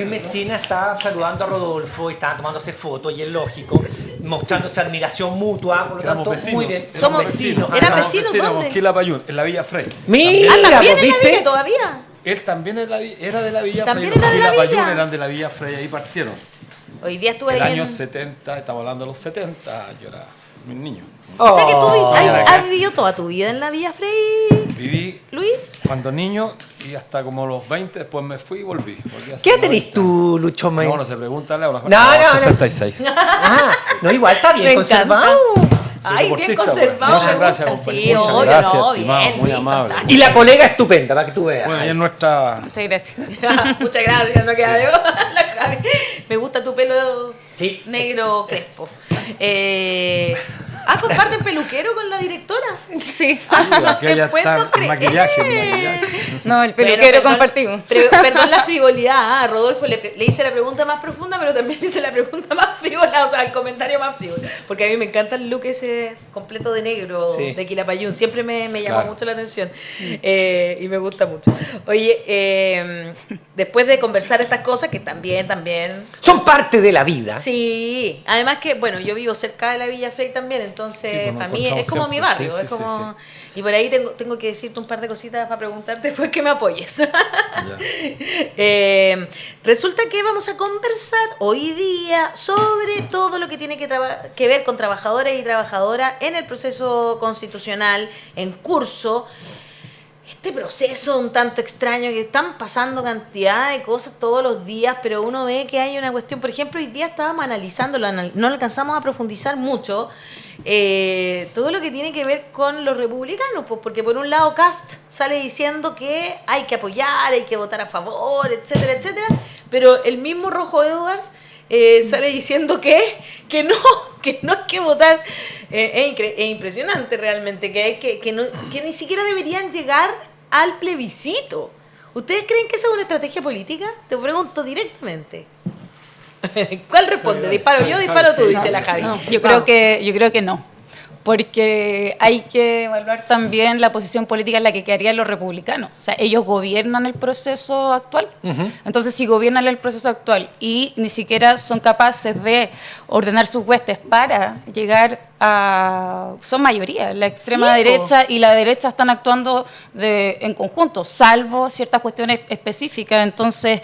Messina estaba saludando a Rodolfo y estaban tomándose fotos, y es lógico, mostrándose admiración mutua, por lo tanto, muy bien. Somos vecinos. ¿Eran vecinos dónde? Aquí en La Payún, en la Villa Frey. Mira, ¿también en la ¿viste? Villa todavía? Él también era de la Villa ¿También Frey. era de la La Payún Villa? eran de la Villa Frey, ahí partieron. Hoy día estuve El ahí año 70, estamos hablando de los 70, yo era un niño. O sea que tú Era acá. has vivido toda tu vida en la Villa Frey, Viví Luis. cuando niño y hasta como los 20, después me fui y volví. ¿Qué edad tenés tú, Lucho May? No, no se pregunta, Leo. No. 66. Ah, no, igual está bien Me conservado. Ay, bien deportista, conservado. pues. Muchas me gracias, gusta. compañero. Sí, Muchas obvio, gracias, no, estimado, bien, muy Luis, amable. fantástico. Y la colega estupenda, para que tú veas. Bueno, y en nuestra... Muchas gracias. Muchas gracias, no queda yo. La Javi. Me gusta tu pelo Sí. negro crespo. ¿Comparten peluquero con la directora? Sí. Aquí ya ¿Te puedo está creer? maquillaje. No, el Bueno, peluquero perdón- compartimos. Perdón la frivolidad. A Rodolfo le hice la pregunta más profunda, pero también le hice la pregunta más frívola, o sea, el comentario más frívolo. Porque a mí me encanta el look ese completo de negro Sí. de Quilapayún. Siempre me llamó Claro. mucho la atención y me gusta mucho. Oye, después de conversar estas cosas, que también... Son parte de la vida. Sí, además que, bueno, yo vivo cerca de la Villa Frey también, entonces Sí, pues nos para mí es encontramos como mi siempre. barrio, Sí, es sí, como... sí, Y por ahí tengo que decirte un par de cositas para preguntarte, pues que me apoyes. Resulta que vamos a conversar hoy día sobre todo lo que tiene que ver con trabajadores y trabajadoras en el proceso constitucional en curso. Este proceso un tanto extraño, que están pasando cantidad de cosas todos los días, pero uno ve que hay una cuestión. Por ejemplo, hoy día estábamos analizándolo, no alcanzamos a profundizar mucho, todo lo que tiene que ver con los republicanos, pues, porque por un lado Kast sale diciendo que hay que apoyar, hay que votar a favor, etcétera, etcétera, pero el mismo Rojo Edwards sale diciendo que no hay que votar. Es impresionante realmente, que ni siquiera deberían llegar al plebiscito. ¿Ustedes creen que esa es una estrategia política? Te pregunto directamente. ¿Cuál responde? ¿Disparo yo, disparo tú? Dice la Javi. No, yo creo que no. Porque hay que evaluar también la posición política en la que quedarían los republicanos. O sea, ellos gobiernan el proceso actual. Entonces, si gobiernan el proceso actual y ni siquiera son capaces de ordenar sus huestes para llegar a... Son mayoría, la extrema Sí, po. derecha y la derecha están actuando en conjunto, salvo ciertas cuestiones específicas. Entonces...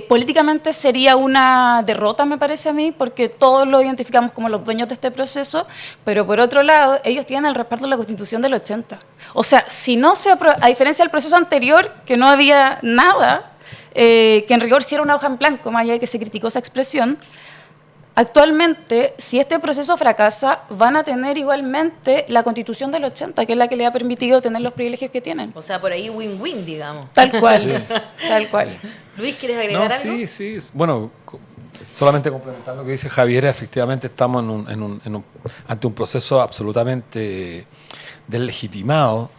políticamente sería una derrota, me parece a mí, porque todos lo identificamos como los dueños de este proceso, pero por otro lado, ellos tienen el respaldo de la Constitución del 80. O sea, si no se aprueba, a diferencia del proceso anterior, que no había nada, que en rigor sí era una hoja en blanco, más allá de que se criticó esa expresión, actualmente, si este proceso fracasa, van a tener igualmente la Constitución del 80, que es la que le ha permitido tener los privilegios que tienen. O sea, por ahí win-win, digamos. Tal cual, tal cual. Luis, ¿quieres agregar No, algo? sí. Bueno, solamente complementar lo que dice Javier, efectivamente estamos ante un proceso absolutamente deslegitimado,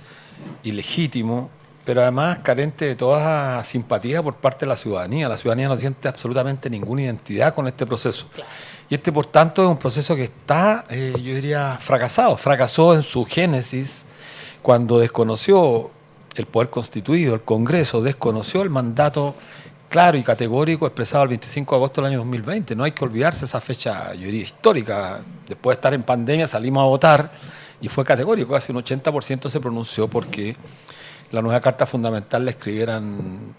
ilegítimo, pero además carente de toda simpatía por parte de la ciudadanía. La ciudadanía no siente absolutamente ninguna identidad con este proceso. Claro. Y por tanto, es un proceso que está, yo diría, fracasado. Fracasó en su génesis cuando desconoció el poder constituido, el Congreso, desconoció el mandato claro y categórico expresado el 25 de agosto del año 2020. No hay que olvidarse esa fecha, yo diría, histórica. Después de estar en pandemia salimos a votar y fue categórico, casi un 80% se pronunció porque la nueva Carta Fundamental la escribieran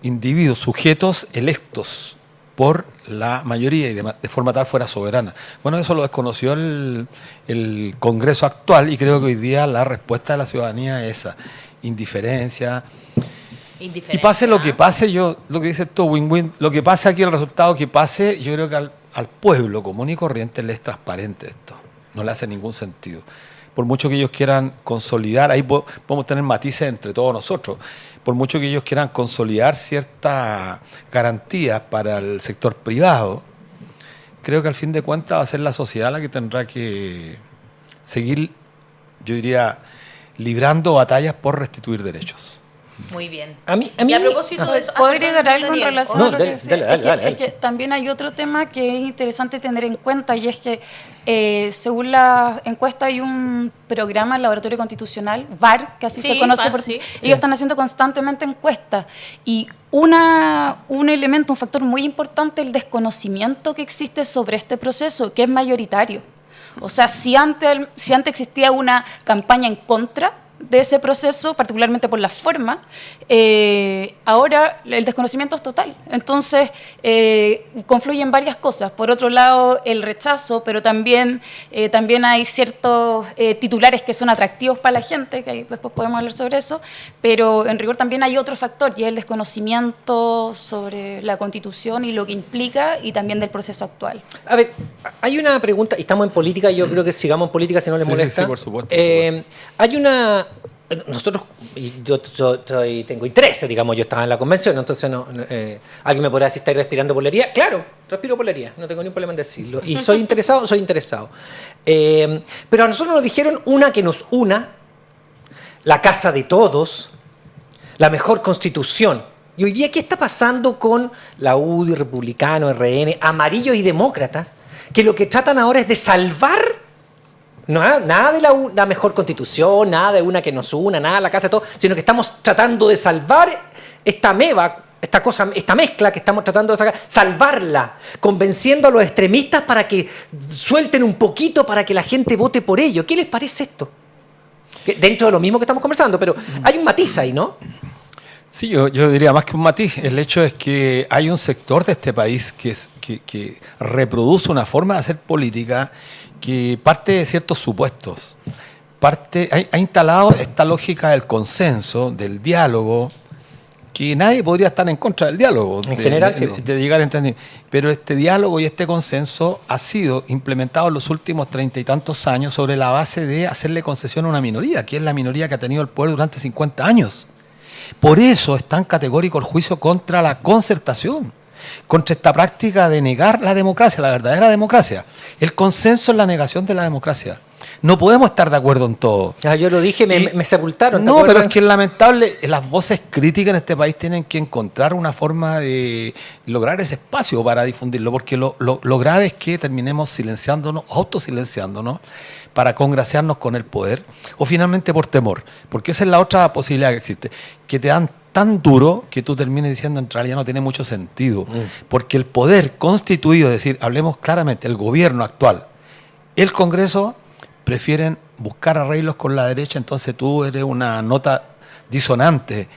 individuos, sujetos electos por la mayoría y de forma tal fuera soberana. Bueno, eso lo desconoció el Congreso actual y creo que hoy día la respuesta de la ciudadanía es esa, indiferencia. Y pase lo que pase, lo que dice esto, win-win, lo que pase aquí, el resultado que pase, yo creo que al pueblo común y corriente le es transparente esto, no le hace ningún sentido. Por mucho que ellos quieran consolidar, ahí podemos tener matices entre todos nosotros, por mucho que ellos quieran consolidar ciertas garantías para el sector privado, creo que al fin de cuentas va a ser la sociedad la que tendrá que seguir, yo diría, librando batallas por restituir derechos. Muy bien. A mí, y a propósito de eso... ¿Puedo agregar algo en relación a lo que decía? Dale. Es que también hay otro tema que es interesante tener en cuenta y es que según la encuesta hay un programa, el Laboratorio Constitucional, VAR, que así se conoce, ellos están haciendo constantemente encuestas y un elemento, un factor muy importante, el desconocimiento que existe sobre este proceso, que es mayoritario. O sea, si antes existía una campaña en contra de ese proceso, particularmente por la forma, ahora el desconocimiento es total. Entonces, confluyen varias cosas. Por otro lado, el rechazo, pero también hay ciertos titulares que son atractivos para la gente, que después podemos hablar sobre eso, pero en rigor también hay otro factor, y es el desconocimiento sobre la Constitución y lo que implica, y también del proceso actual. A ver, hay una pregunta, y estamos en política, y yo creo que sigamos en política si no les molesta. Sí, por supuesto. Hay una... Nosotros, yo tengo interés, digamos, yo estaba en la convención, entonces alguien me podrá decir, ¿estáis respirando polería? Claro, respiro polería, no tengo ningún problema en decirlo. Y soy interesado. Pero a nosotros nos dijeron una que nos una, la casa de todos, la mejor constitución. Y hoy día, ¿qué está pasando con la UDI, republicanos, RN, amarillos y demócratas? Que lo que tratan ahora es de salvar. Nada de la mejor constitución, nada de una que nos una, nada de la casa de todo, sino que estamos tratando de salvar esta ameba, esta mezcla que estamos tratando de sacar, salvarla, convenciendo a los extremistas para que suelten un poquito para que la gente vote por ello. ¿Qué les parece esto? Dentro de lo mismo que estamos conversando, pero hay un matiz ahí, ¿no? Sí, yo diría más que un matiz. El hecho es que hay un sector de este país que reproduce una forma de hacer política que parte de ciertos supuestos, ha instalado esta lógica del consenso, del diálogo, que nadie podría estar en contra del diálogo, en general, de llegar a entendimiento. Pero este diálogo y este consenso ha sido implementado en los últimos 30 y tantos años sobre la base de hacerle concesión a una minoría, que es la minoría que ha tenido el poder durante 50 años. Por eso es tan categórico el juicio contra la concertación, contra esta práctica de negar la democracia, la verdadera democracia. El consenso es la negación de la democracia. No podemos estar de acuerdo en todo. Yo lo dije, me sepultaron. No, pero es que es lamentable, las voces críticas en este país tienen que encontrar una forma de lograr ese espacio para difundirlo, porque lo grave es que terminemos silenciándonos, autosilenciándonos, para congraciarnos con el poder, o finalmente por temor, porque esa es la otra posibilidad que existe, que te dan tan duro que tú termines diciendo en realidad no tiene mucho sentido, porque el poder constituido, es decir, hablemos claramente, el gobierno actual, el Congreso, prefieren buscar arreglos con la derecha, entonces tú eres una nota disonante,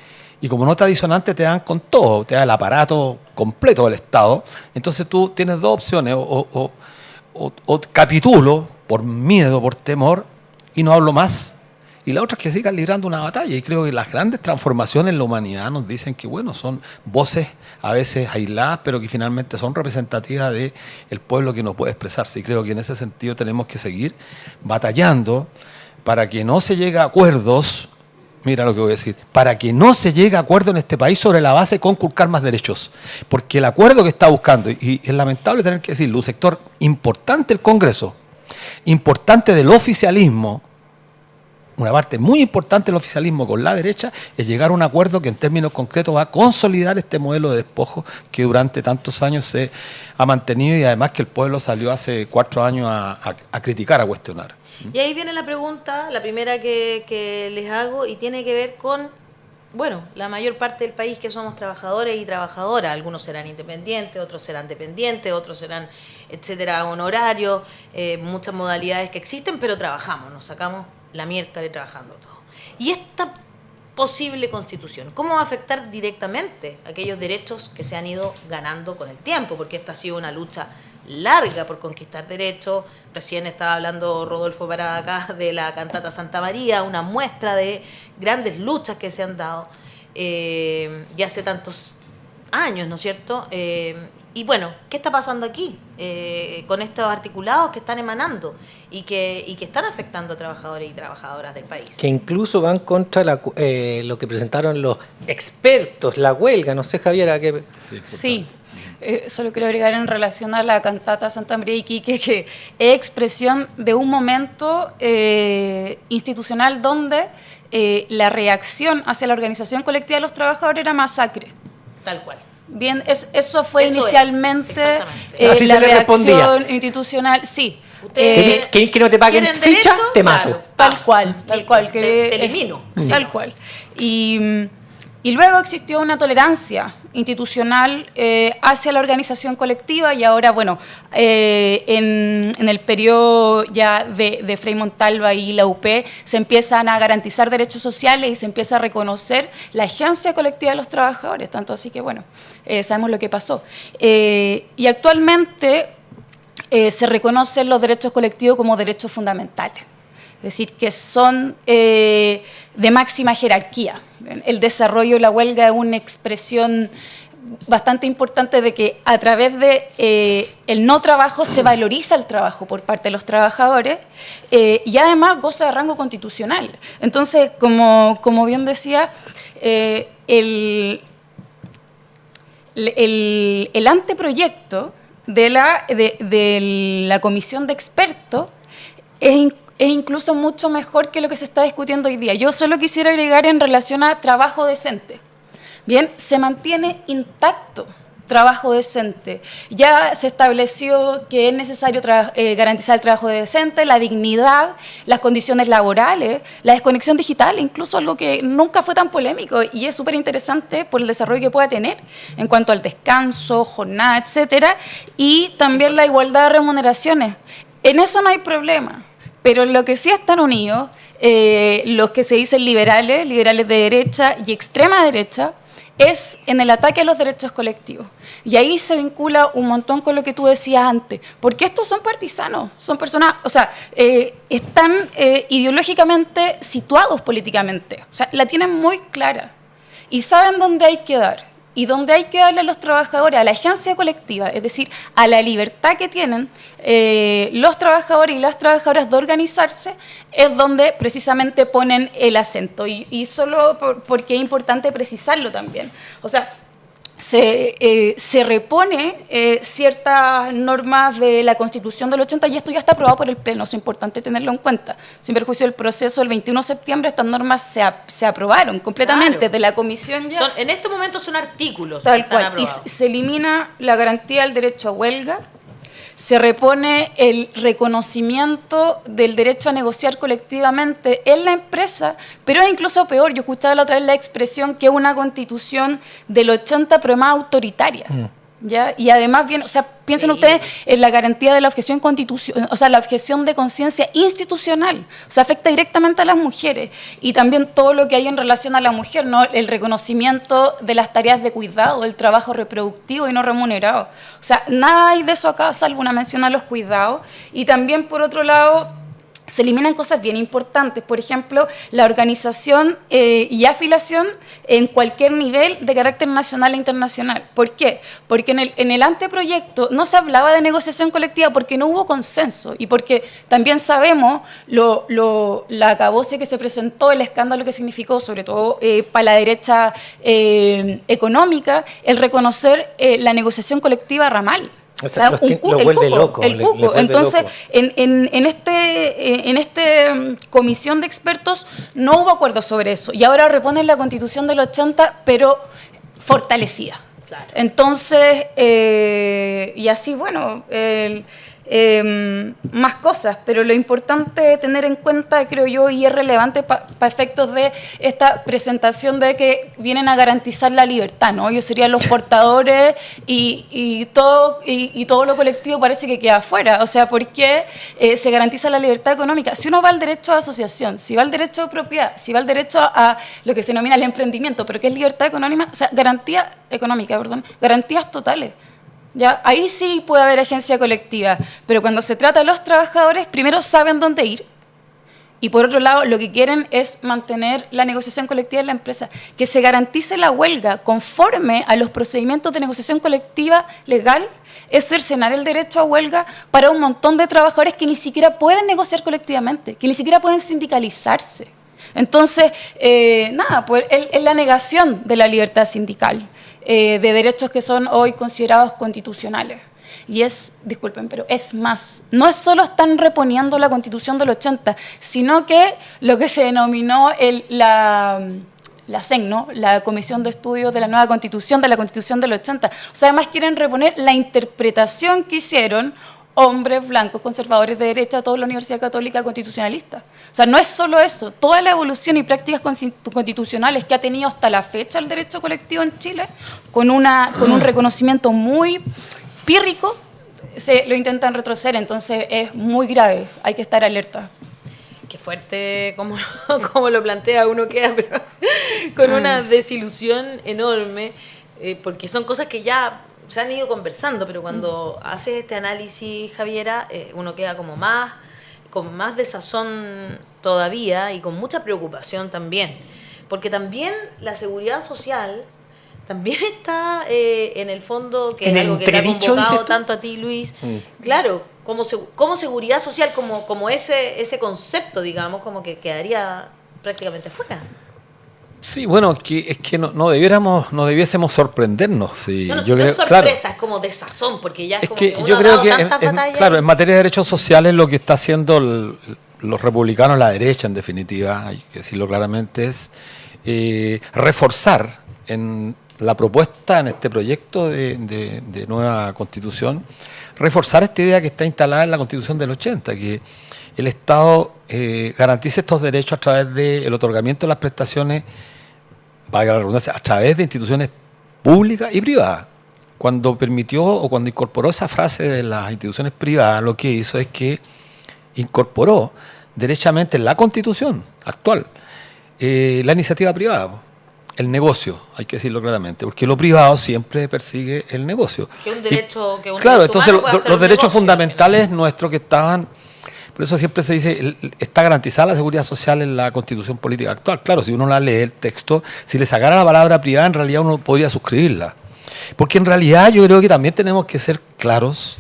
y como nota disonante te dan con todo, te da el aparato completo del Estado, entonces tú tienes dos opciones, o capitulo por miedo, por temor, y no hablo más. Y la otra es que sigan librando una batalla. Y creo que las grandes transformaciones en la humanidad nos dicen que, bueno, son voces a veces aisladas, pero que finalmente son representativas del pueblo que no puede expresarse. Y creo que en ese sentido tenemos que seguir batallando para que no se llegue a acuerdos, mira lo que voy a decir, para que no se llegue a acuerdo en este país sobre la base de conculcar más derechos. Porque el acuerdo que está buscando, y es lamentable tener que decirlo, un sector importante del Congreso, importante del oficialismo, una parte muy importante del oficialismo con la derecha, es llegar a un acuerdo que en términos concretos va a consolidar este modelo de despojo que durante tantos años se ha mantenido, y además que el pueblo salió hace 4 años a criticar, a cuestionar. Y ahí viene la pregunta, la primera que les hago, y tiene que ver con, bueno, la mayor parte del país que somos trabajadores y trabajadoras. Algunos serán independientes, otros serán dependientes, otros serán, etcétera, honorarios, muchas modalidades que existen, pero trabajamos, nos sacamos la miércoles trabajando todo. Y esta posible constitución, ¿cómo va a afectar directamente aquellos derechos que se han ido ganando con el tiempo? Porque esta ha sido una lucha larga por conquistar derechos. Recién estaba hablando Rodolfo para acá de la cantata Santa María, una muestra de grandes luchas que se han dado ya hace tantos años, ¿no es cierto? Y bueno, ¿qué está pasando aquí con estos articulados que están emanando y que están afectando a trabajadores y trabajadoras del país? Que incluso van contra lo que presentaron los expertos, la huelga, no sé, Javiera, ¿qué? Sí. Solo quiero agregar en relación a la cantata Santa María Iquique, que es expresión de un momento institucional donde la reacción hacia la organización colectiva de los trabajadores era masacre. Tal cual. Bien, eso fue Eso es, inicialmente exactamente. Así la se le respondía. reacción institucional, sí. Ustedes que no te paguen ¿quieren ficha, derecho? te mato. Claro. Tal cual, tal Listo, cual. te elimino. Tal cual. Y luego existió una tolerancia institucional hacia la organización colectiva y ahora, bueno, en el periodo ya de Frei Montalva y la UP se empiezan a garantizar derechos sociales y se empieza a reconocer la agencia colectiva de los trabajadores, tanto así que, bueno, sabemos lo que pasó. Y actualmente se reconocen los derechos colectivos como derechos fundamentales. Es decir, que son de máxima jerarquía. El desarrollo de la huelga es una expresión bastante importante de que a través de el no trabajo se valoriza el trabajo por parte de los trabajadores y además goza de rango constitucional. Entonces, como bien decía, el anteproyecto de la comisión de expertos es incluso mucho mejor que lo que se está discutiendo hoy día. Yo solo quisiera agregar en relación a trabajo decente. Bien, se mantiene intacto trabajo decente. Ya se estableció que es necesario garantizar el trabajo decente, la dignidad, las condiciones laborales, la desconexión digital, incluso algo que nunca fue tan polémico y es súper interesante por el desarrollo que pueda tener en cuanto al descanso, jornada, etcétera, y también la igualdad de remuneraciones. En eso no hay problema. Pero en lo que sí están unidos, los que se dicen liberales de derecha y extrema derecha, es en el ataque a los derechos colectivos. Y ahí se vincula un montón con lo que tú decías antes, porque estos son partisanos, son personas, o sea, están ideológicamente situados políticamente, o sea, la tienen muy clara y saben dónde hay que dar. Y donde hay que darle a los trabajadores, a la agencia colectiva, es decir, a la libertad que tienen los trabajadores y las trabajadoras de organizarse, es donde precisamente ponen el acento. Y solo porque es importante precisarlo también. O sea, se repone ciertas normas de la Constitución del 80 y esto ya está aprobado por el Pleno, es importante tenerlo en cuenta. Sin perjuicio del proceso, el 21 de septiembre estas normas se aprobaron completamente Claro. de la Comisión ya. En este momento son artículos. Tal que están cual. aprobados. Y se elimina la garantía del derecho a huelga, se repone el reconocimiento del derecho a negociar colectivamente en la empresa, pero es incluso peor. Yo escuchaba la otra vez la expresión que es una constitución del 80 pero más autoritaria. ¿Ya? Y además, bien, o sea, piensen ustedes en la garantía de la objeción constitucional, o sea, la objeción de conciencia institucional, o sea, afecta directamente a las mujeres y también todo lo que hay en relación a la mujer, ¿no? El reconocimiento de las tareas de cuidado, del trabajo reproductivo y no remunerado. O sea, nada hay de eso acá, salvo una mención a los cuidados. Y también, por otro lado, se eliminan cosas bien importantes, por ejemplo, la organización y afiliación en cualquier nivel de carácter nacional e internacional. ¿Por qué? Porque en el anteproyecto no se hablaba de negociación colectiva porque no hubo consenso y porque también sabemos la acabose que se presentó, el escándalo que significó, sobre todo para la derecha económica, el reconocer la negociación colectiva ramal. O sea, el cupo. Entonces, en este comisión de expertos no hubo acuerdo sobre eso. Y ahora reponen la Constitución del 80, pero fortalecida. Claro. Entonces, y así, bueno, más cosas, pero lo importante tener en cuenta, creo yo, y es relevante para efectos de esta presentación de que vienen a garantizar la libertad, ¿no? Ellos serían los portadores y todo lo colectivo parece que queda afuera. O sea, ¿por qué se garantiza la libertad económica? Si uno va al derecho a asociación, si va al derecho de propiedad, si va al derecho a lo que se denomina el emprendimiento, pero que es libertad económica, o sea, garantías totales. ¿Ya? Ahí sí puede haber agencia colectiva, pero cuando se trata de los trabajadores, primero saben dónde ir y por otro lado lo que quieren es mantener la negociación colectiva en la empresa, que se garantice la huelga conforme a los procedimientos de negociación colectiva legal, es cercenar el derecho a huelga para un montón de trabajadores que ni siquiera pueden negociar colectivamente, que ni siquiera pueden sindicalizarse. Entonces, pues es la negación de la libertad sindical. De derechos que son hoy considerados constitucionales. Y disculpen, pero es más. No es solo están reponiendo la Constitución del 80, sino que lo que se denominó la CEN, ¿no? La Comisión de Estudios de la Nueva Constitución, de la Constitución del 80. O sea, además quieren reponer la interpretación que hicieron hombres blancos, conservadores de derecha, toda la Universidad Católica constitucionalista. O sea, no es solo eso, toda la evolución y prácticas constitucionales que ha tenido hasta la fecha el derecho colectivo en Chile, con un reconocimiento muy pírrico, se lo intentan retroceder, entonces es muy grave, hay que estar alerta. Qué fuerte como lo plantea, uno queda pero con una desilusión enorme, porque son cosas que ya se han ido conversando, pero cuando haces este análisis, Javiera, uno queda con más desazón todavía y con mucha preocupación también, porque también la seguridad social también está en el fondo, que ¿En es algo que te ha entredicho, convocado dices tú? tanto a ti, Luis. Claro, como seguridad social, como ese concepto, digamos, como que quedaría prácticamente fuera. Sí, bueno, es que no debiésemos sorprendernos. Sí. No, Yo no creo, es sorpresa, claro, es como desazón, porque ya es es como que que uno yo ha creo dado que tantas batallas. claro, en materia de derechos sociales lo que está haciendo los republicanos, la derecha en definitiva, hay que decirlo claramente, es reforzar en la propuesta, en este proyecto de nueva Constitución, reforzar esta idea que está instalada en la Constitución del 80, que el Estado garantice estos derechos a través del otorgamiento de las prestaciones, valga la redundancia, a través de instituciones públicas y privadas. Cuando permitió o cuando incorporó esa frase de las instituciones privadas, lo que hizo es que incorporó derechamente en la Constitución actual la iniciativa privada, el negocio, hay que decirlo claramente, porque lo privado siempre persigue el negocio. Que un derecho, que un Claro, derecho entonces humano puede hacer los un derechos negocio, fundamentales nuestros que estaban, por eso siempre se dice, está garantizada la seguridad social en la Constitución política actual. Claro, si uno la lee el texto, si le sacara la palabra privada, en realidad uno podría suscribirla. Porque en realidad yo creo que también tenemos que ser claros,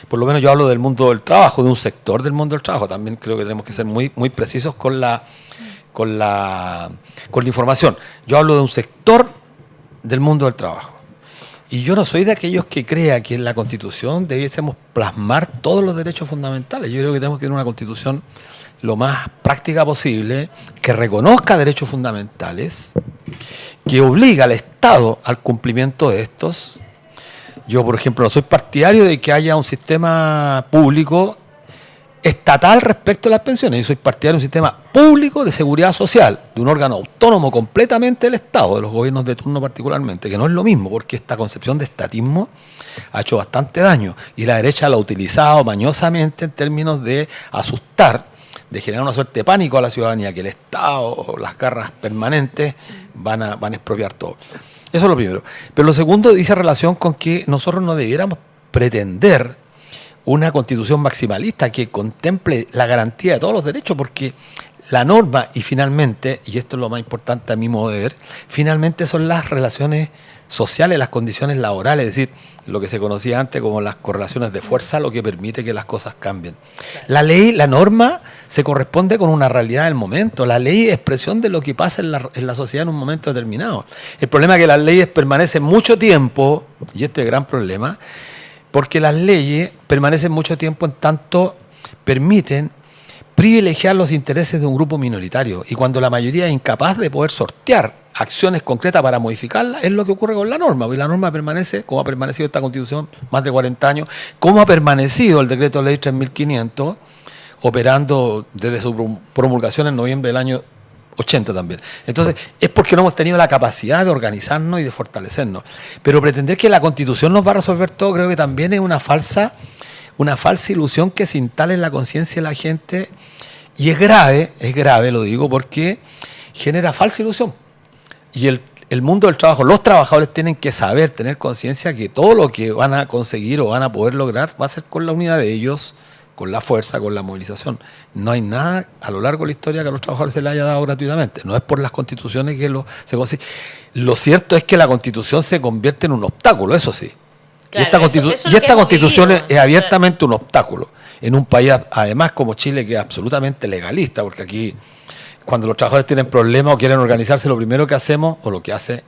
por lo menos yo hablo del mundo del trabajo, de un sector del mundo del trabajo, también creo que tenemos que ser muy, muy precisos con la información. Yo hablo de un sector del mundo del trabajo. Y yo no soy de aquellos que crea que en la Constitución debiésemos plasmar todos los derechos fundamentales. Yo creo que tenemos que tener una Constitución lo más práctica posible, que reconozca derechos fundamentales, que obliga al Estado al cumplimiento de estos. Yo, por ejemplo, no soy partidario de que haya un sistema público estatal respecto a las pensiones. Yo soy partidario de un sistema público de seguridad social, de un órgano autónomo completamente del Estado, de los gobiernos de turno particularmente, que no es lo mismo, porque esta concepción de estatismo ha hecho bastante daño y la derecha lo ha utilizado mañosamente en términos de asustar, de generar una suerte de pánico a la ciudadanía, que el Estado, las garras permanentes van a expropiar todo. Eso es lo primero. Pero lo segundo dice relación con que nosotros no debiéramos pretender una constitución maximalista que contemple la garantía de todos los derechos, porque la norma y finalmente, y esto es lo más importante a mi modo de ver, finalmente son las relaciones sociales, las condiciones laborales, es decir, lo que se conocía antes como las correlaciones de fuerza, lo que permite que las cosas cambien. La ley, la norma, se corresponde con una realidad del momento. La ley es expresión de lo que pasa en la sociedad en un momento determinado. El problema es que las leyes permanecen mucho tiempo, y este es el gran problema, porque las leyes permanecen mucho tiempo en tanto permiten privilegiar los intereses de un grupo minoritario. Y cuando la mayoría es incapaz de poder sortear acciones concretas para modificarla, es lo que ocurre con la norma. Porque la norma permanece, como ha permanecido esta Constitución más de 40 años, como ha permanecido el Decreto Ley 3500, operando desde su promulgación en noviembre del año 80 también. Entonces, es porque no hemos tenido la capacidad de organizarnos y de fortalecernos. Pero pretender que la Constitución nos va a resolver todo, creo que también es una falsa ilusión que se instala en la conciencia de la gente, y es grave, lo digo, porque genera falsa ilusión. Y el mundo del trabajo, los trabajadores tienen que saber, tener conciencia que todo lo que van a conseguir o van a poder lograr va a ser con la unidad de ellos, con la fuerza, con la movilización. No hay nada a lo largo de la historia que a los trabajadores se les haya dado gratuitamente. No es por las constituciones que se consigue. Lo cierto es que la Constitución se convierte en un obstáculo, eso sí. Claro, y esta Constitución es abiertamente un obstáculo en un país, además como Chile, que es absolutamente legalista, porque aquí, cuando los trabajadores tienen problemas o quieren organizarse, lo primero que hacemos, o lo que hace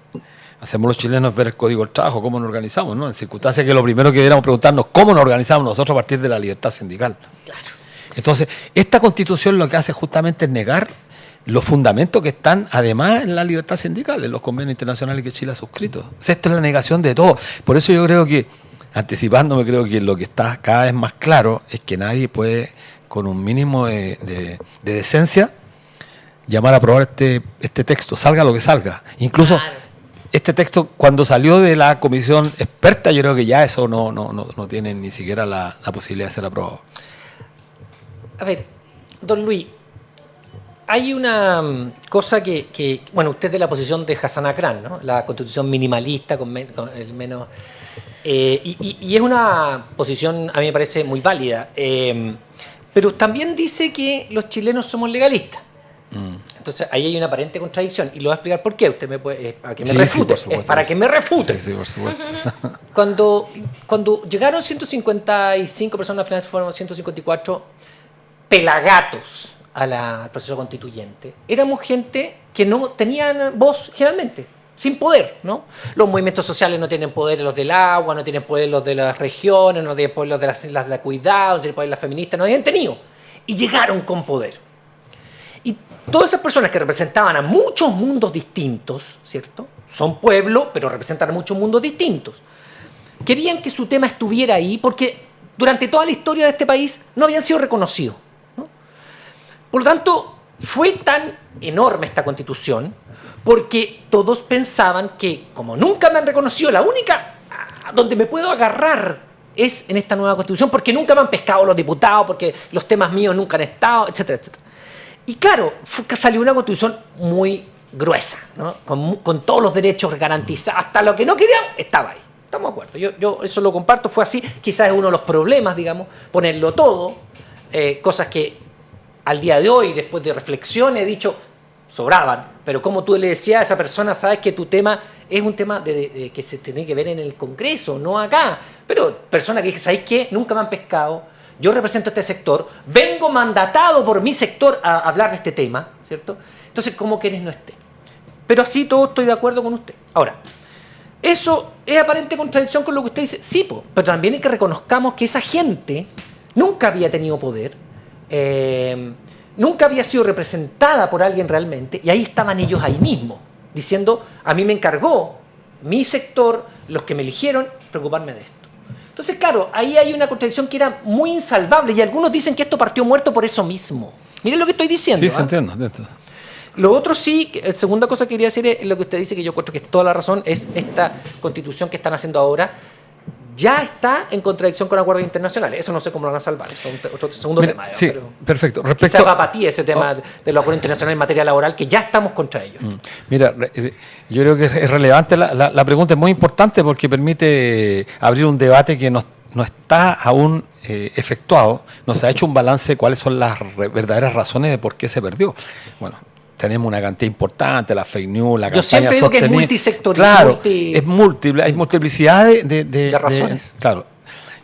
hacemos los chilenos es ver el Código del Trabajo, cómo nos organizamos, ¿no? En circunstancias que lo primero que deberíamos preguntarnos, ¿cómo nos organizamos nosotros a partir de la libertad sindical? Claro. Entonces, esta Constitución lo que hace justamente es negar los fundamentos que están, además, en la libertad sindical, en los convenios internacionales que Chile ha suscrito. O sea, esto es la negación de todo. Por eso yo creo que, anticipándome, creo que lo que está cada vez más claro es que nadie puede, con un mínimo de decencia, llamar a aprobar este texto, salga lo que salga. Incluso Claro. este texto, cuando salió de la comisión experta, yo creo que ya eso no tiene ni siquiera la posibilidad de ser aprobado. A ver, don Luis, hay una cosa que bueno, usted es de la posición de Hassan Akran, ¿no? La constitución minimalista con el menos... y es una posición, a mí me parece muy válida, pero también dice que los chilenos somos legalistas. Entonces ahí hay una aparente contradicción y lo voy a explicar por qué. Usted me puede, para que me Sí, refute, por supuesto. es para que me refute. Sí, por supuesto. Cuando llegaron 155 personas, al final fueron 154 pelagatos al proceso constituyente, éramos gente que no tenían voz generalmente, sin poder, ¿no? Los movimientos sociales no tienen poder los del agua, no tienen poder los de las regiones, no tienen poder los de las de cuidado, no tienen poder las feministas, no habían tenido. Y llegaron con poder. Y todas esas personas que representaban a muchos mundos distintos, ¿cierto? Son pueblo, pero representan a muchos mundos distintos. Querían que su tema estuviera ahí porque durante toda la historia de este país no habían sido reconocidos, ¿no? Por lo tanto, fue tan enorme esta constitución porque todos pensaban que, como nunca me han reconocido, la única donde me puedo agarrar es en esta nueva constitución, porque nunca me han pescado los diputados, porque los temas míos nunca han estado, etcétera, etcétera. Y claro, salió una constitución muy gruesa, ¿no? Con todos los derechos garantizados, hasta lo que no querían, estaba ahí. Estamos de acuerdo, yo eso lo comparto, fue así, quizás es uno de los problemas, digamos, ponerlo todo, cosas que al día de hoy, después de reflexión, he dicho, sobraban, pero como tú le decías a esa persona, sabes que tu tema es un tema que se tiene que ver en el Congreso, no acá, pero persona que dice, ¿sabes qué? Nunca me han pescado, yo represento este sector, vengo mandatado por mi sector a hablar de este tema, ¿cierto? Entonces, ¿cómo quieres no esté? Pero así todo estoy de acuerdo con usted. Ahora, ¿eso es aparente contradicción con lo que usted dice? Sí, pero también hay que reconozcamos que esa gente nunca había tenido poder, nunca había sido representada por alguien realmente, y ahí estaban ellos ahí mismo, diciendo, a mí me encargó mi sector, los que me eligieron, preocuparme de esto. Entonces, claro, ahí hay una contradicción que era muy insalvable, y algunos dicen que esto partió muerto por eso mismo. Miren lo que estoy diciendo. Sí, se entiende. Lo otro sí, la segunda cosa que quería decir es lo que usted dice, que yo encuentro que es toda la razón, es esta constitución que están haciendo ahora, ya está en contradicción con acuerdos internacionales. Eso no sé cómo lo van a salvar, eso es otro segundo tema. Sí, pero perfecto. quizás va para ti ese tema de los acuerdos internacionales en materia laboral, que ya estamos contra ellos. Mira, yo creo que es relevante, la pregunta es muy importante porque permite abrir un debate que no está aún efectuado, no se ha hecho un balance de cuáles son las verdaderas razones de por qué se perdió. Bueno, tenemos una cantidad importante, la fake news, la Yo campaña siempre digo que es sostenida. multisectorial. Claro, es múltiple, hay multiplicidad de razones. Claro.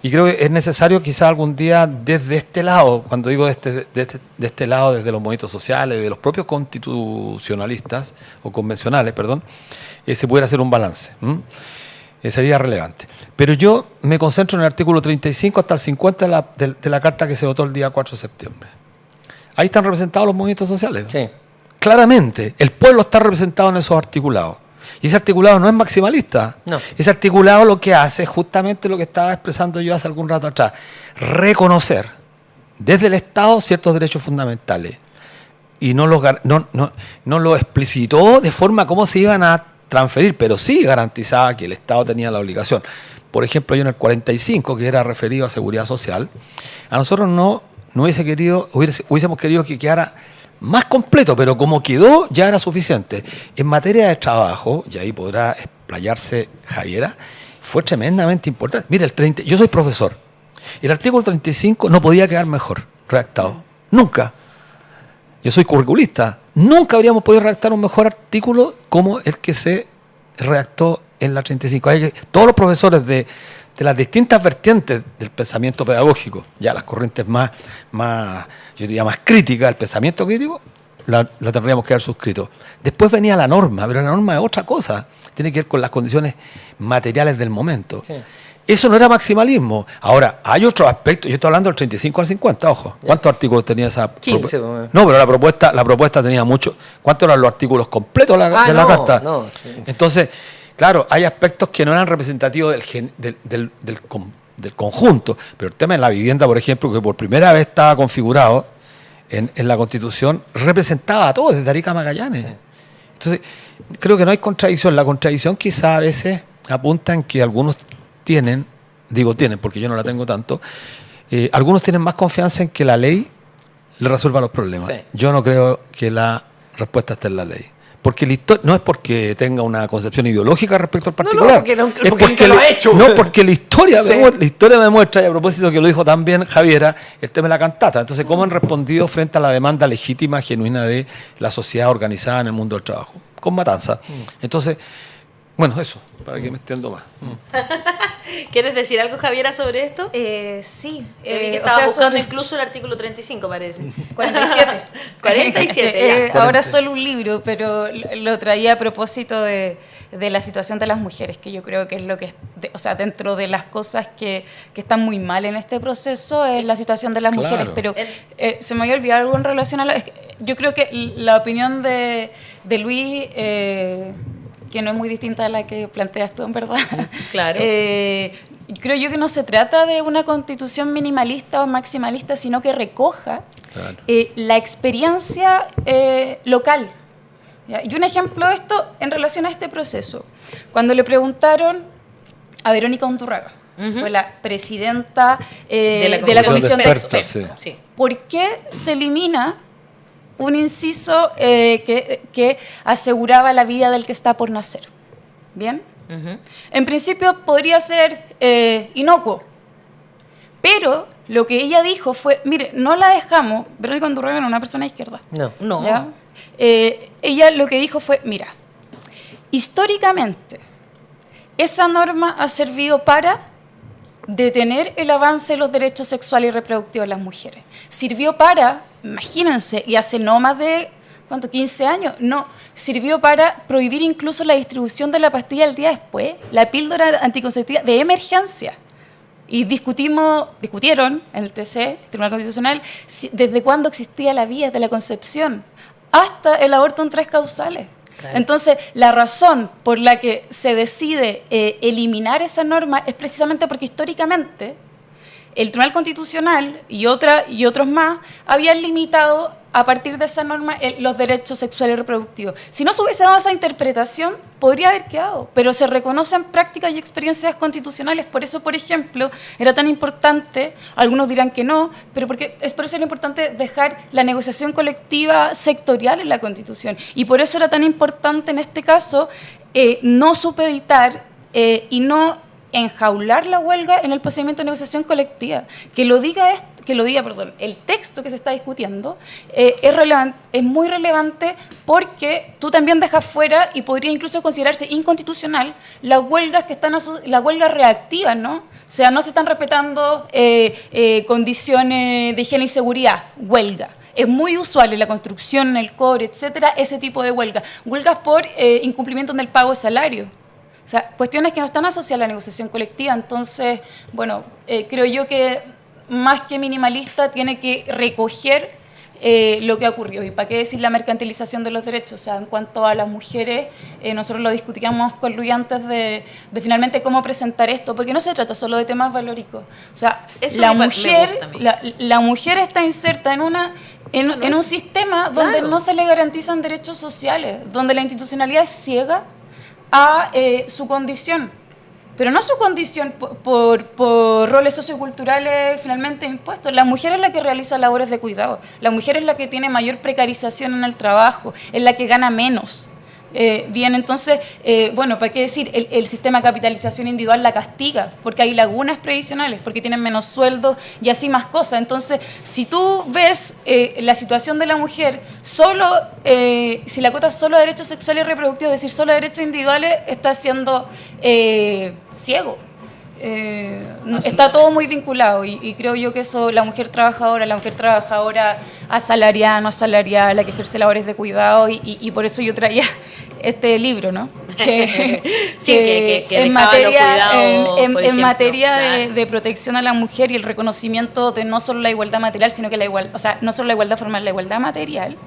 Y creo que es necesario quizás algún día desde este lado, cuando digo de este lado, desde los movimientos sociales, de los propios constitucionalistas, o convencionales, perdón, se pudiera hacer un balance. Sería relevante. Pero yo me concentro en el artículo 35 hasta el 50 de la carta que se votó el día 4 de septiembre. Ahí están representados los movimientos sociales. Sí. Claramente, el pueblo está representado en esos articulados. Y ese articulado no es maximalista. No. Ese articulado lo que hace es justamente lo que estaba expresando yo hace algún rato atrás. Reconocer desde el Estado ciertos derechos fundamentales. Y no lo explicitó de forma como se iban a transferir, pero sí garantizaba que el Estado tenía la obligación. Por ejemplo, yo en el 45, que era referido a seguridad social, a nosotros hubiésemos querido que quedara más completo, pero como quedó ya era suficiente. En materia de trabajo, y ahí podrá explayarse Javiera, fue tremendamente importante. Mira, yo soy profesor. El artículo 35 no podía quedar mejor redactado. Nunca. Yo soy curriculista. Nunca habríamos podido redactar un mejor artículo como el que se redactó en la 35. Todos los profesores de las distintas vertientes del pensamiento pedagógico, ya las corrientes más yo diría más críticas, el pensamiento crítico, la tendríamos que haber suscrito. Después venía la norma, pero la norma es otra cosa. tiene que ver con las condiciones materiales del momento. Sí. Eso no era maximalismo. Ahora, hay otros aspectos, yo estoy hablando del 35 al 50, ojo. ¿Cuántos artículos tenía esa 15, propuesta? No, pero la propuesta tenía mucho. ¿Cuántos eran los artículos completos de la carta? No, sí. Entonces, claro, hay aspectos que no eran representativos del conjunto, pero el tema de la vivienda, por ejemplo, que por primera vez estaba configurado en la Constitución, representaba a todos, desde Arica a Magallanes. Sí. Entonces, creo que no hay contradicción. La contradicción quizá a veces apunta en que algunos tienen porque yo no la tengo tanto, algunos tienen más confianza en que la ley le resuelva los problemas. Sí. Yo no creo que la respuesta esté en la ley. Porque no es porque tenga una concepción ideológica respecto al particular. Porque lo ha hecho. No, porque la historia demuestra, y a propósito que lo dijo también Javiera, el tema de la cantata. Entonces, ¿cómo han respondido frente a la demanda legítima, genuina de la sociedad organizada en el mundo del trabajo? Con matanza. Entonces, bueno, eso, para que me extiendo más. ¿Quieres decir algo, Javiera, sobre esto? Sí. Estaba buscando incluso el artículo 35, parece. 47. 47, ya. Ahora es solo un libro, pero lo traía a propósito de la situación de las mujeres, que yo creo que es lo que, dentro de las cosas que están muy mal en este proceso, es la situación de las mujeres. Pero se me había olvidado algo en relación a yo creo que la opinión de Luis... que no es muy distinta a la que planteas tú, en verdad. Claro. Creo yo que no se trata de una constitución minimalista o maximalista, sino que recoja la experiencia local. ¿Ya? Y un ejemplo de esto en relación a este proceso. Cuando le preguntaron a Verónica Undurraga, fue la presidenta de la Comisión de Expertos, sí. ¿Por qué se elimina un inciso que aseguraba la vida del que está por nacer? ¿Bien? En principio podría ser inocuo, pero lo que ella dijo fue, mire, no la dejamos, Verónica Undurraga era una persona de izquierda. No. ¿Ya? Ella lo que dijo fue, mira, históricamente esa norma ha servido para detener el avance de los derechos sexuales y reproductivos de las mujeres. Sirvió para, imagínense, y hace no más de, ¿cuánto? 15 años, no, sirvió para prohibir incluso la distribución de la pastilla el día después, la píldora anticonceptiva de emergencia. Y discutieron en el TC, el Tribunal Constitucional, desde cuándo existía la vía de la concepción, hasta el aborto en 3 causales. Claro. Entonces, la razón por la que se decide eliminar esa norma es precisamente porque históricamente el Tribunal Constitucional y otros más habían limitado a partir de esa norma los derechos sexuales y reproductivos. Si no se hubiese dado esa interpretación, podría haber quedado, pero se reconocen prácticas y experiencias constitucionales. Por eso, por ejemplo, era tan importante, algunos dirán que no, pero es por eso era importante dejar la negociación colectiva sectorial en la Constitución. Y por eso era tan importante en este caso no supeditar y no enjaular la huelga en el procedimiento de negociación colectiva. Que lo diga el texto que se está discutiendo es muy relevante porque tú también dejas fuera y podría incluso considerarse inconstitucional las huelgas las huelgas reactivas, ¿no? O sea, no se están respetando condiciones de higiene y seguridad, huelga. Es muy usual en la construcción, en el cobre, etcétera, ese tipo de huelgas. Huelgas por incumplimiento en el pago de salario. O sea, cuestiones que no están asociadas a la negociación colectiva. Entonces, bueno, creo yo que más que minimalista tiene que recoger lo que ha ocurrido. ¿Y para qué decir la mercantilización de los derechos? O sea, en cuanto a las mujeres, nosotros lo discutíamos con Luis antes de finalmente cómo presentar esto, porque no se trata solo de temas valóricos. O sea, la mujer está inserta en un sistema donde no se le garantizan derechos sociales, donde la institucionalidad es ciega a su condición, pero no su condición por roles socioculturales finalmente impuestos. La mujer es la que realiza labores de cuidado, la mujer es la que tiene mayor precarización en el trabajo, es la que gana menos. Bien, entonces, bueno, ¿para qué decir? El sistema de capitalización individual la castiga, porque hay lagunas previsionales, porque tienen menos sueldos y así más cosas. Entonces, si tú ves la situación de la mujer, si la cuota solo a derechos sexuales y reproductivos, es decir, solo a derechos individuales, está siendo ciego. Está todo muy vinculado y creo yo que eso, la mujer trabajadora asalariada, no asalariada, la que ejerce labores de cuidado y por eso yo traía este libro, ¿no? Sí, que en dejaba los materia, cuidados, por en ejemplo, materia claro. de protección a la mujer y el reconocimiento de no solo la igualdad material, sino que la igualdad, o sea, no solo la igualdad formal, la igualdad material,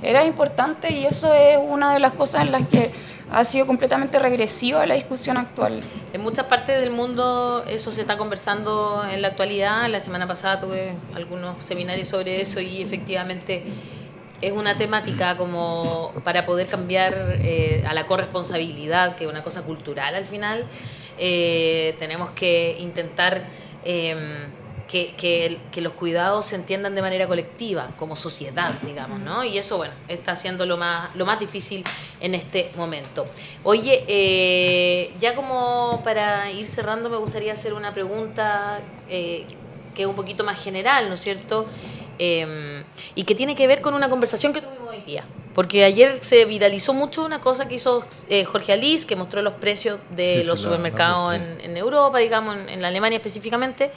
era importante, y eso es una de las cosas en las que ha sido completamente regresiva la discusión actual. En muchas partes del mundo eso se está conversando en la actualidad. La semana pasada tuve algunos seminarios sobre eso y efectivamente es una temática como para poder cambiar a la corresponsabilidad, que es una cosa cultural al final. Tenemos que intentar que los cuidados se entiendan de manera colectiva, como sociedad, digamos, ¿no? Y eso, bueno, está siendo lo más difícil en este momento. Oye, ya como para ir cerrando, me gustaría hacer una pregunta que es un poquito más general, ¿no es cierto? Y que tiene que ver con una conversación que tuvimos hoy día. Porque ayer se viralizó mucho una cosa que hizo Jorge Alice, que mostró los precios de los supermercados en Europa, digamos, en la Alemania específicamente.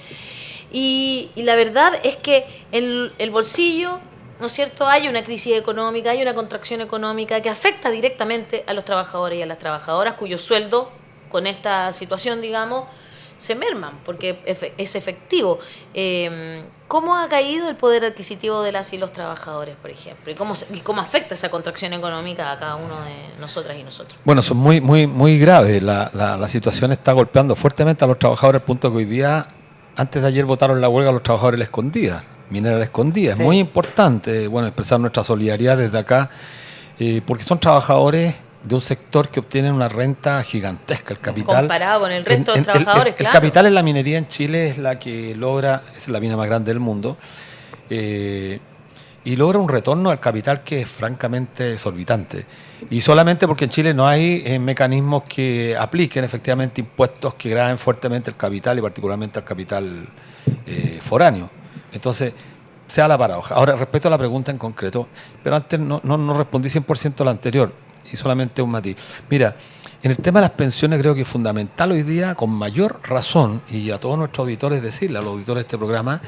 Y la verdad es que en el bolsillo, ¿no es cierto?, hay una crisis económica, hay una contracción económica que afecta directamente a los trabajadores y a las trabajadoras, cuyos sueldos, con esta situación, digamos, se merman, porque es efectivo. ¿Cómo ha caído el poder adquisitivo de las y los trabajadores, por ejemplo? ¿Y cómo afecta esa contracción económica a cada uno de nosotras y nosotros? Bueno, son muy graves. La situación está golpeando fuertemente a los trabajadores, al punto que hoy día, antes de ayer votaron la huelga a los trabajadores de La Escondida, Minera La Escondida. Sí. Es muy importante, bueno, expresar nuestra solidaridad desde acá, porque son trabajadores de un sector que obtienen una renta gigantesca. El capital, comparado con el resto de trabajadores, el capital en la minería en Chile es la que logra, es la mina más grande del mundo, y logra un retorno al capital que es francamente exorbitante. Y solamente porque en Chile no hay mecanismos que apliquen efectivamente impuestos que graven fuertemente el capital y particularmente al capital foráneo. Entonces, sea la paradoja. Ahora, respecto a la pregunta en concreto, pero antes no respondí 100% a la anterior y solamente un matiz. Mira, en el tema de las pensiones creo que es fundamental hoy día, con mayor razón, y a todos nuestros auditores decirle, a los auditores de este programa,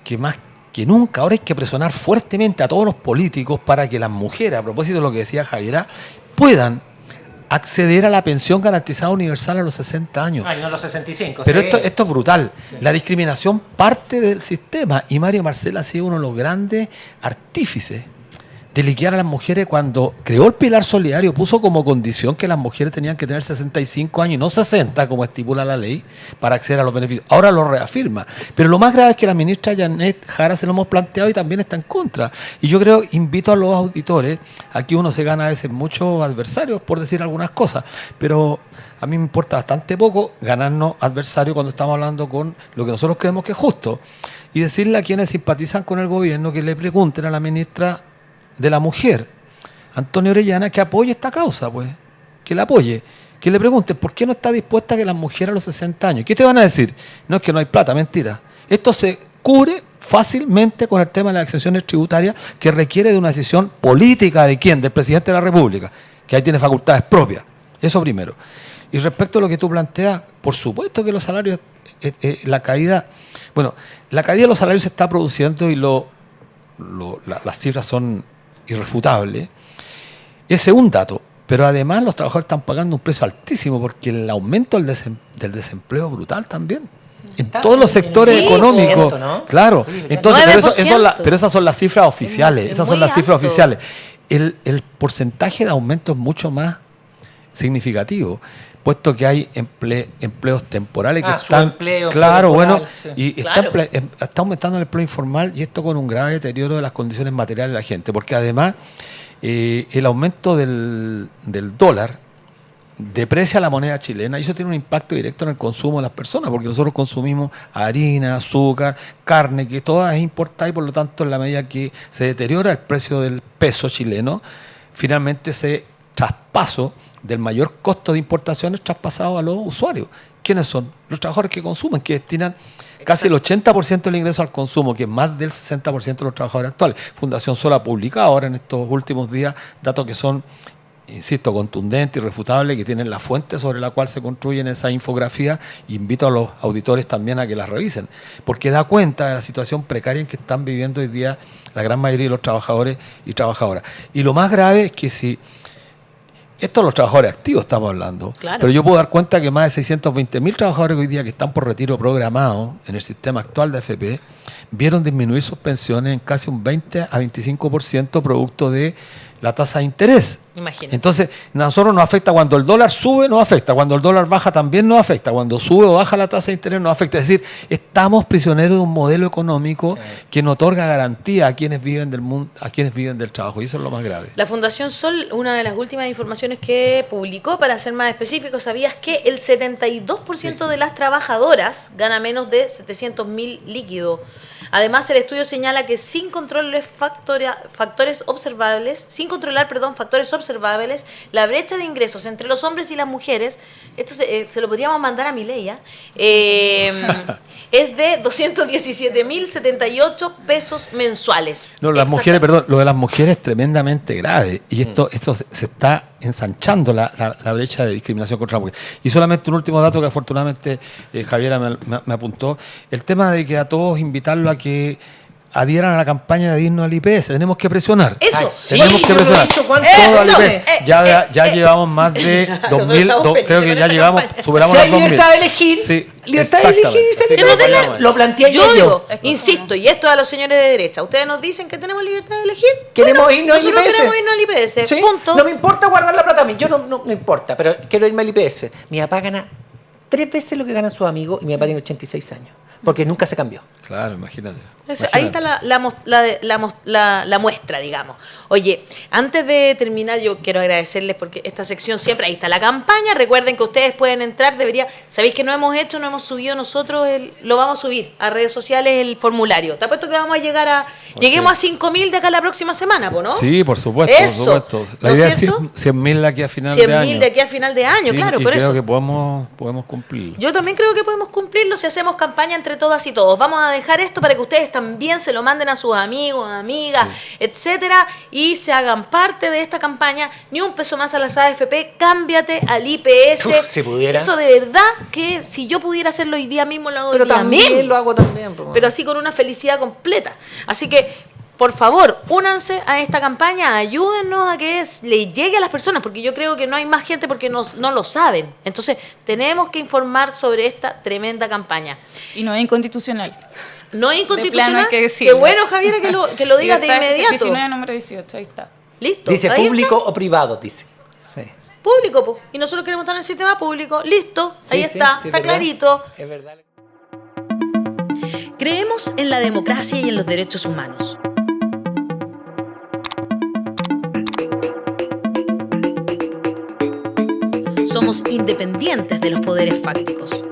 que más que nunca ahora hay que presionar fuertemente a todos los políticos para que las mujeres, a propósito de lo que decía Javiera, puedan acceder a la pensión garantizada universal a los 60 años. Ay, no a los 65. Pero sí. esto es brutal. Sí. La discriminación parte del sistema y Mario Marcel ha sido uno de los grandes artífices de liquidar a las mujeres cuando creó el Pilar Solidario, puso como condición que las mujeres tenían que tener 65 años y no 60, como estipula la ley, para acceder a los beneficios. Ahora lo reafirma. Pero lo más grave es que la ministra Janet Jara se lo hemos planteado y también está en contra. Y yo creo, invito a los auditores, aquí uno se gana a veces muchos adversarios por decir algunas cosas, pero a mí me importa bastante poco ganarnos adversarios cuando estamos hablando con lo que nosotros creemos que es justo. Y decirle a quienes simpatizan con el gobierno que le pregunten a la ministra de la Mujer, Antonio Orellana, que apoye esta causa, pues, que la apoye, que le pregunten por qué no está dispuesta a que las mujeres a los 60 años. ¿Qué te van a decir? No, es que no hay plata, mentira. Esto se cubre fácilmente con el tema de las exenciones tributarias, que requiere de una decisión política de quién, del presidente de la República, que ahí tiene facultades propias. Eso primero. Y respecto a lo que tú planteas, por supuesto que los salarios, la caída de los salarios se está produciendo y las cifras son irrefutable. Ese es un dato, pero además los trabajadores están pagando un precio altísimo porque el aumento del desempleo es brutal también. En todos los sectores económicos, ¿no? Claro. Entonces, pero esas son las cifras oficiales. Esas son las cifras oficiales. El porcentaje de aumento es mucho más significativo, puesto que hay empleos temporales que están, claro, bueno, sí. Y claro. Está aumentando el empleo informal, y esto con un grave deterioro de las condiciones materiales de la gente, porque además el aumento del dólar deprecia la moneda chilena y eso tiene un impacto directo en el consumo de las personas, porque nosotros consumimos harina, azúcar, carne, que toda es importada, y por lo tanto en la medida que se deteriora el precio del peso chileno, finalmente ese traspaso del mayor costo de importación es traspasado a los usuarios. ¿Quiénes son? Los trabajadores que consumen, que destinan casi el 80% del ingreso al consumo, que es más del 60% de los trabajadores actuales. Fundación Sol ha publicado ahora en estos últimos días datos que son, insisto, contundentes, irrefutables, que tienen la fuente sobre la cual se construyen esa infografía. Invito a los auditores también a que las revisen, porque da cuenta de la situación precaria en que están viviendo hoy día la gran mayoría de los trabajadores y trabajadoras. Y lo más grave es que si Esto los trabajadores activos estamos hablando. Claro. Pero yo puedo dar cuenta que más de 620.000 trabajadores hoy día que están por retiro programado en el sistema actual de AFP vieron disminuir sus pensiones en casi un 20 a 25% producto de la tasa de interés. Imagínate. Entonces, a nosotros nos afecta cuando el dólar sube, nos afecta. Cuando el dólar baja, también nos afecta. Cuando sube o baja la tasa de interés, nos afecta. Es decir, estamos prisioneros de un modelo económico que no otorga garantía a quienes viven del mundo, a quienes viven del trabajo. Y eso es lo más grave. La Fundación Sol, una de las últimas informaciones que publicó, para ser más específico, ¿sabías que el 72% de las trabajadoras gana menos de 700.000 líquido? Además, el estudio señala que sin controlar factores observables, la brecha de ingresos entre los hombres y las mujeres, esto se lo podríamos mandar a Milei, es de 217.078 pesos mensuales. No, las mujeres, perdón, lo de las mujeres es tremendamente grave y esto se está ensanchando la brecha de discriminación contra la mujer. Y solamente un último dato que afortunadamente Javiera me apuntó, el tema de que a todos invitarlo a que adhieran a la campaña de irnos al IPS. Tenemos que presionar. Eso. Tenemos que presionar. Todo al IPS. Ya llevamos más de 2.000, creo que ya llegamos, superamos las 2.000. Libertad de elegir. Sí, libertad de elegir y salir Pero a votar. Lo planteé yo. yo. Insisto, y esto a los señores de derecha, ustedes nos dicen que tenemos libertad de elegir. Queremos irnos al nosotros IPS. queremos irnos al IPS. ¿Sí? Punto. No me importa guardar la plata a mí. Yo no importa, pero quiero irme al IPS. Mi papá gana 3 veces lo que ganan sus amigos y mi papá tiene 86 años. Porque nunca se cambió. Claro, imagínate. Ahí está la muestra, digamos. Oye, antes de terminar, yo quiero agradecerles porque esta sección siempre, ahí está la campaña. Recuerden que ustedes pueden entrar, sabéis que no hemos subido nosotros, lo vamos a subir a redes sociales el formulario. Te apuesto que vamos a lleguemos a 5.000 de acá la próxima semana, ¿no? Sí, por supuesto. Eso, por supuesto. La idea es 100.000 de aquí a final de año. 100.000 de aquí a final de año, Sí, claro, y por creo eso. que podemos cumplirlo. Yo también creo que podemos cumplirlo si hacemos campaña entre todas y todos. Vamos a dejar esto para que ustedes también se lo manden a sus amigos, amigas, etcétera, y se hagan parte de esta campaña. Ni un peso más a las AFP, cámbiate al IPS. Si pudiera. Eso de verdad que si yo pudiera hacerlo hoy día mismo, lo hago Pero hoy día también mismo. lo hago también. Pero así con una felicidad completa. Así que, por favor, únanse a esta campaña, ayúdennos a que le llegue a las personas, porque yo creo que no hay más gente porque no lo saben. Entonces, tenemos que informar sobre esta tremenda campaña. Y no es inconstitucional. No es inconstitucional. De plano hay que decirlo. Qué bueno, Javiera, que lo digas de inmediato. 19, número 18, ahí está. Listo. Dice ahí público está. o privado, dice. Sí. Público, po. Y nosotros queremos estar en el sistema público. Listo. Ahí está. Está ¿verdad? clarito. Es verdad. Creemos en la democracia y en los derechos humanos. Somos independientes de los poderes fácticos.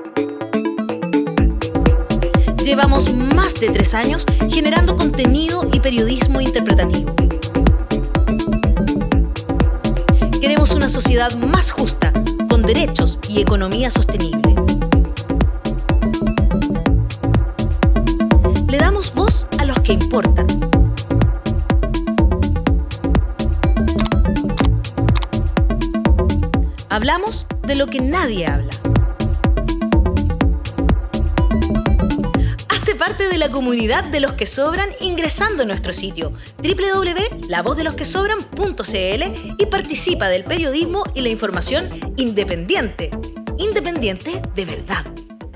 Llevamos más de 3 años generando contenido y periodismo interpretativo. Queremos una sociedad más justa, con derechos y economía sostenible. Le damos voz a los que importan. Hablamos de lo que nadie habla. Hazte parte de la comunidad de los que sobran ingresando a nuestro sitio www.lavozdelosquesobran.cl y participa del periodismo y la información independiente. Independiente de verdad.